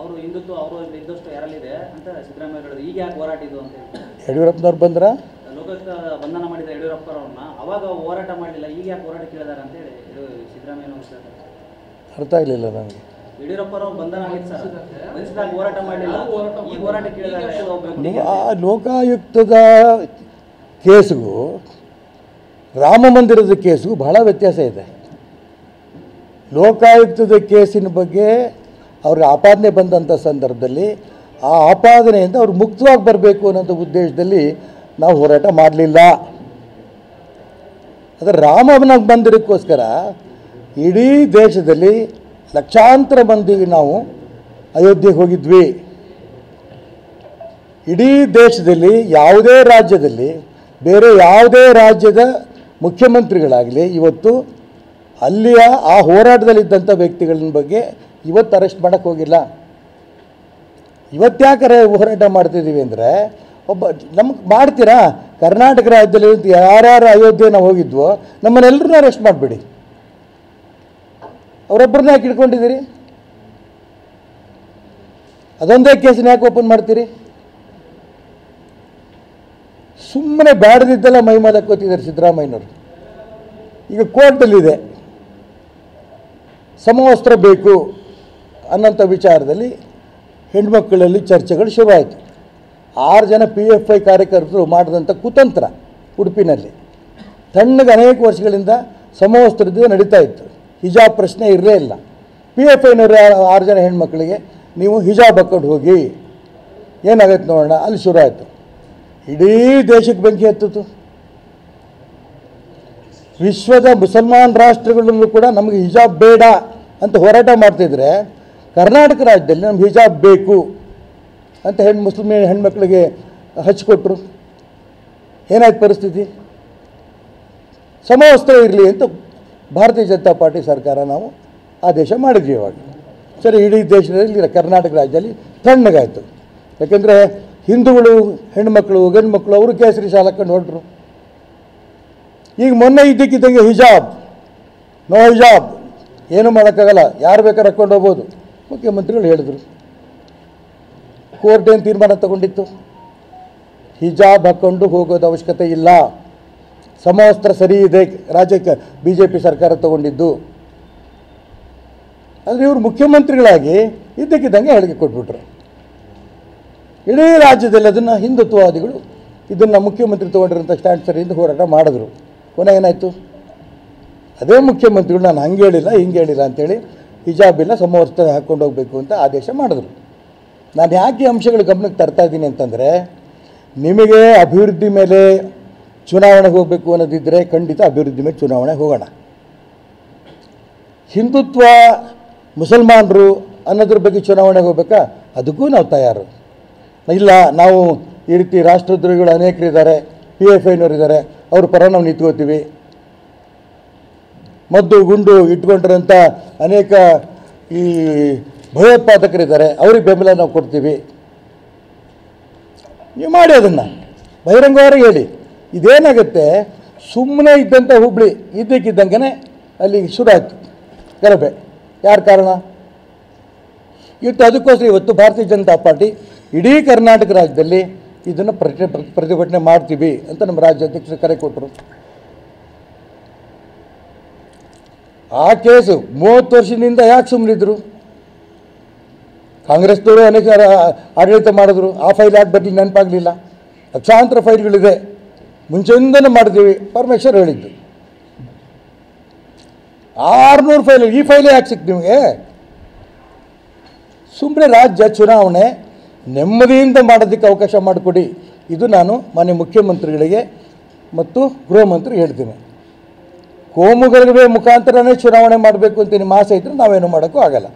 ಅವರು ಹಿಂದುತ್ವ ಅವರು ಇದ್ದಷ್ಟು ಯಾರಲ್ಲಿದೆ ಅಂತ ಸಿದ್ದರಾಮಯ್ಯ ಹೇಳಿದ್ರು. ಈಗ ಯಾಕೆ ಹೋರಾಟ ಇದು ಅಂತ ಹೇಳಿ ಯಡಿಯೂರಪ್ಪನವ್ರು ಬಂದ್ರ ಲೋಕಾಯುಕ್ತ ಬಂಧನ ಮಾಡಿದ ಯಡಿಯೂರಪ್ಪರವ್ರನ್ನ ಅವಾಗ ಹೋರಾಟ ಮಾಡಲಿಲ್ಲ, ಈಗ ಯಾಕೆ ಹೋರಾಟ ಕೇಳಿದಾರೆ ಅಂತ ಹೇಳಿ ಸಿದ್ದರಾಮಯ್ಯ ಅರ್ಥ ಆಗಲಿಲ್ಲ ನನಗೆ. ಯಡಿಯೂರಪ್ಪರವ್ರು ಬಂಧನ ಆಗಿತ್ತು ಸರ್, ಬಂಧಿಸಿದಾಗ ಹೋರಾಟ ಮಾಡಲಿಲ್ಲ, ಈಗ ಹೋರಾಟ ಕೇಳಿದಾರೆ. ಆ ಲೋಕಾಯುಕ್ತದ ಕೇಸ್ಗೂ ರಾಮ ಮಂದಿರದ ಕೇಸ್ಗೂ ಬಹಳ ವ್ಯತ್ಯಾಸ ಇದೆ. ಲೋಕಾಯುಕ್ತದ ಕೇಸಿನ ಬಗ್ಗೆ ಅವ್ರಿಗೆ ಆಪಾದನೆ ಬಂದಂಥ ಸಂದರ್ಭದಲ್ಲಿ ಆ ಆಪಾದನೆಯಿಂದ ಅವ್ರು ಮುಕ್ತವಾಗಿ ಬರಬೇಕು ಅನ್ನೋಂಥ ಉದ್ದೇಶದಲ್ಲಿ ನಾವು ಹೋರಾಟ ಮಾಡಲಿಲ್ಲ. ಆದರೆ ರಾಮನ ಮಂದಿರಕ್ಕೋಸ್ಕರ ಇಡೀ ದೇಶದಲ್ಲಿ ಲಕ್ಷಾಂತರ ಮಂದಿಗೆ ನಾವು ಅಯೋಧ್ಯೆಗೆ ಹೋಗಿದ್ವಿ. ಇಡೀ ದೇಶದಲ್ಲಿ ಯಾವುದೇ ರಾಜ್ಯದಲ್ಲಿ ಬೇರೆ ಯಾವುದೇ ರಾಜ್ಯದ ಮುಖ್ಯಮಂತ್ರಿಗಳಾಗಲಿ ಇವತ್ತು ಅಲ್ಲಿಯ ಆ ಹೋರಾಟದಲ್ಲಿದ್ದಂಥ ವ್ಯಕ್ತಿಗಳ ಬಗ್ಗೆ ಇವತ್ತು ಅರೆಸ್ಟ್ ಮಾಡೋಕ್ಕೆ ಹೋಗಿಲ್ಲ. ಇವತ್ತ್ಯಾಕೆ ಹೋರಾಟ ಮಾಡ್ತಿದ್ದೀವಿ ಅಂದರೆ ಒಬ್ಬ ನಮ್ಗೆ ಮಾಡ್ತೀರಾ, ಕರ್ನಾಟಕ ರಾಜ್ಯದಲ್ಲಿ ಯಾರ್ಯಾರು ಅಯೋಧ್ಯೆ ನಾವು ಹೋಗಿದ್ವೋ ನಮ್ಮನ್ನೆಲ್ಲರನ್ನೂ ಅರೆಸ್ಟ್ ಮಾಡಿಬಿಡಿ. ಅವರೊಬ್ಬರನ್ನ ಯಾಕೆ ಇಟ್ಕೊಂಡಿದ್ದೀರಿ? ಅದೊಂದೇ ಕೇಸನ್ನ ಯಾಕೆ ಓಪನ್ ಮಾಡ್ತೀರಿ? ಸುಮ್ಮನೆ ಬ್ಯಾಡದಿದ್ದೆಲ್ಲ ಮೈಮೇಲೆ ಕೂತಿದ್ದಾರೆ ಸಿದ್ದರಾಮಯ್ಯನವರು. ಈಗ ಕೋರ್ಟಲ್ಲಿದೆ ಸಮವಸ್ತ್ರ ಬೇಕು ಅನ್ನೋಂಥ ವಿಚಾರದಲ್ಲಿ ಹೆಣ್ಮಕ್ಕಳಲ್ಲಿ ಚರ್ಚೆಗಳು ಶುರುವಾಯಿತು. 6 ಜನ PFI ಕಾರ್ಯಕರ್ತರು ಮಾಡಿದಂಥ ಕುತಂತ್ರ ಉಡುಪಿನಲ್ಲಿ ತಣ್ಣಗೆ ಅನೇಕ ವರ್ಷಗಳಿಂದ ಸಮವಸ್ತ್ರದ್ದು ನಡೀತಾ ಇತ್ತು. ಹಿಜಾಬ್ ಪ್ರಶ್ನೆ ಇರಲೇ ಇಲ್ಲ. PFIನವರು 6 ಜನ ಹೆಣ್ಮಕ್ಳಿಗೆ ನೀವು ಹಿಜಾಬ್ ಹಾಕ್ಕೊಂಡು ಹೋಗಿ, ಏನಾಗತ್ತೆ ನೋಡೋಣ, ಅಲ್ಲಿ ಶುರು ಆಯಿತು. ಇಡೀ ದೇಶಕ್ಕೆ ಬೆಂಕಿ ಹತ್ತಿತು. ವಿಶ್ವದ ಮುಸಲ್ಮಾನ್ ರಾಷ್ಟ್ರಗಳಲ್ಲೂ ಕೂಡ ನಮಗೆ ಹಿಜಾಬ್ ಬೇಡ ಅಂತ ಹೋರಾಟ ಮಾಡ್ತಿದ್ರೆ ಕರ್ನಾಟಕ ರಾಜ್ಯದಲ್ಲಿ ನಮ್ಗೆ ಹಿಜಾಬ್ ಬೇಕು ಅಂತ ಮುಸ್ಲಿಂ ಹೆಣ್ಮಕ್ಳಿಗೆ ಹಚ್ಚಿಕೊಟ್ರು. ಏನಾಯ್ತು ಪರಿಸ್ಥಿತಿ? ಸಮವಸ್ತ್ರ ಇರಲಿ ಅಂತ ಭಾರತೀಯ ಜನತಾ ಪಾರ್ಟಿ ಸರ್ಕಾರ ನಾವು ಆದೇಶ ಮಾಡಿದ್ವಿ. ಇವಾಗ ಸರಿ, ಇಡೀ ದೇಶದಲ್ಲಿ ಕರ್ನಾಟಕ ರಾಜ್ಯದಲ್ಲಿ ತಣ್ಣಗಾಯಿತು. ಯಾಕೆಂದರೆ ಹಿಂದೂಗಳು ಹೆಣ್ಮಕ್ಳು ಗಂಡು ಮಕ್ಕಳು ಅವರು ಕೇಸರಿ ಶಾಲೆ ಹಾಕೊಂಡು ಹೊರಟರು. ಈಗ ಮೊನ್ನೆ ಇದ್ದಕ್ಕಿದ್ದಂಗೆ ಹಿಜಾಬ್, ನೋ ಹಿಜಾಬ್, ಏನೂ ಮಾಡೋಕ್ಕಾಗಲ್ಲ, ಯಾರು ಬೇಕಾದ್ರೆ ಹಾಕ್ಕೊಂಡು ಹೋಗ್ಬೋದು ಮುಖ್ಯಮಂತ್ರಿಗಳು ಹೇಳಿದರು. ಕೋರ್ಟ್ ಏನು ತೀರ್ಮಾನ ತಗೊಂಡಿತ್ತು? ಹಿಜಾಬ್ ಹಾಕ್ಕೊಂಡು ಹೋಗೋದು ಅವಶ್ಯಕತೆ ಇಲ್ಲ, ಸಮವಸ್ತ್ರ ಸರಿ ಇದೆ, ರಾಜ್ಯಕ್ಕೆ BJP ಸರ್ಕಾರ ತಗೊಂಡಿದ್ದು. ಆದರೆ ಇವರು ಮುಖ್ಯಮಂತ್ರಿಗಳಾಗಿ ಇದ್ದಕ್ಕಿದ್ದಂಗೆ ಹೇಳಿಕೆ ಕೊಟ್ಬಿಟ್ರು. ಇಡೀ ರಾಜ್ಯದಲ್ಲಿ ಅದನ್ನು ಹಿಂದುತ್ವವಾದಿಗಳು ಇದನ್ನು ಮುಖ್ಯಮಂತ್ರಿ ತೊಗೊಂಡಿರೋಂಥ ಸ್ಟ್ಯಾಂಡ್ ಸರಿಯಿಂದ ಹೋರಾಟ ಮಾಡಿದ್ರು. ಕೊನೆ ಏನಾಯಿತು? ಅದೇ ಮುಖ್ಯಮಂತ್ರಿಗಳು ನಾನು ಹಂಗೆ ಹೇಳಿಲ್ಲ ಹಿಂಗೆ ಹೇಳಿಲ್ಲ ಅಂಥೇಳಿ ಹಿಜಾಬಿಲ್ಲ ಸಮವಸ್ತ್ರ ಹಾಕ್ಕೊಂಡು ಹೋಗಬೇಕು ಅಂತ ಆದೇಶ ಮಾಡಿದ್ರು. ನಾನು ಯಾಕೆ ಅಂಶಗಳು ಗಮನಕ್ಕೆ ತರ್ತಾ ಇದ್ದೀನಿ ಅಂತಂದರೆ, ನಿಮಗೆ ಅಭಿವೃದ್ಧಿ ಮೇಲೆ ಚುನಾವಣೆಗೆ ಹೋಗಬೇಕು ಅನ್ನೋದಿದ್ದರೆ ಖಂಡಿತ ಅಭಿವೃದ್ಧಿ ಮೇಲೆ ಚುನಾವಣೆಗೆ ಹೋಗೋಣ. ಹಿಂದುತ್ವ ಮುಸಲ್ಮಾನರು ಅನ್ನೋದ್ರ ಬಗ್ಗೆ ಚುನಾವಣೆಗೆ ಹೋಗ್ಬೇಕಾ? ಅದಕ್ಕೂ ನಾವು ತಯಾರು ಇಲ್ಲ. ನಾವು ಈ ರೀತಿ ರಾಷ್ಟ್ರದ್ರೋಹಿಗಳು ಅನೇಕರಿದ್ದಾರೆ, PFIನವರು ಇದ್ದಾರೆ, ಅವ್ರ ಪರ ನಾವು ನಿಂತ್ಕೋತೀವಿ. ಮದ್ದು ಗುಂಡು ಇಟ್ಕೊಂಡಿರೋಂಥ ಅನೇಕ ಈ ಭಯೋತ್ಪಾದಕರಿದ್ದಾರೆ, ಅವ್ರಿಗೆ ಬೆಂಬಲ ನಾವು ಕೊಡ್ತೀವಿ. ನೀವು ಮಾಡಿ ಅದನ್ನು ಬಹಿರಂಗವಾಗಿ ಹೇಳಿ. ಇದೇನಾಗುತ್ತೆ, ಸುಮ್ಮನೆ ಇದ್ದಂಥ ಹುಬ್ಳಿ ಇದ್ದಕ್ಕಿದ್ದಂಗೆ ಅಲ್ಲಿ ಶುರು ಆಯಿತು ಗಲಭೆ. ಯಾರ ಕಾರಣ? ಇವತ್ತು ಅದಕ್ಕೋಸ್ಕರ ಇವತ್ತು ಭಾರತೀಯ ಜನತಾ ಪಾರ್ಟಿ ಇಡೀ ಕರ್ನಾಟಕ ರಾಜ್ಯದಲ್ಲಿ ಇದನ್ನು ಪ್ರತಿಭಟನೆ ಮಾಡ್ತೀವಿ ಅಂತ ನಮ್ಮ ರಾಜ್ಯಾಧ್ಯಕ್ಷರು ಕರೆ ಕೊಟ್ಟರು. ಆ ಕೇಸು 30 ವರ್ಷದಿಂದ ಯಾಕೆ ಸುಮ್ಮನಿದ್ರು? ಕಾಂಗ್ರೆಸ್ನವರು ಅನೇಕ ಆಡಳಿತ ಮಾಡಿದ್ರು. ಆ ಫೈಲ್ ಯಾಕೆ ಬರಲಿಲ್ಲ? ನೆನಪಾಗಲಿಲ್ಲ. ಲಕ್ಷಾಂತರ ಫೈಲ್ಗಳಿದೆ, ಮುಂಚೆಯಿಂದನೇ ಮಾಡಿದ್ದೀವಿ. ಪರಮೇಶ್ವರ್ ಹೇಳಿದ್ದು 600 ಫೈಲ್. ಈ ಫೈಲೇ ಯಾಕೆ ಸಿಕ್ತು ನಿಮಗೆ? ಸುಮ್ಮನೆ ರಾಜ್ಯ ಚುನಾವಣೆ ನೆಮ್ಮದಿಯಿಂದ ಮಾಡೋದಕ್ಕೆ ಅವಕಾಶ ಮಾಡಿಕೊಡಿ. ಇದು ನಾನು ಮಾನ್ಯ ಮುಖ್ಯಮಂತ್ರಿಗಳಿಗೆ ಮತ್ತು ಗೃಹ ಮಂತ್ರಿ ಹೇಳ್ತೀನಿ. ಕೋಮುಗಲಭೆ ಮುಖಾಂತರನೇ ಚುನಾವಣೆ ಮಾಡಬೇಕು ಅಂತ ನಿಮ್ಮ ಆಸೆ ಇದ್ದರೆ ನಾವೇನು ಮಾಡೋಕ್ಕೂ ಆಗಲ್ಲ.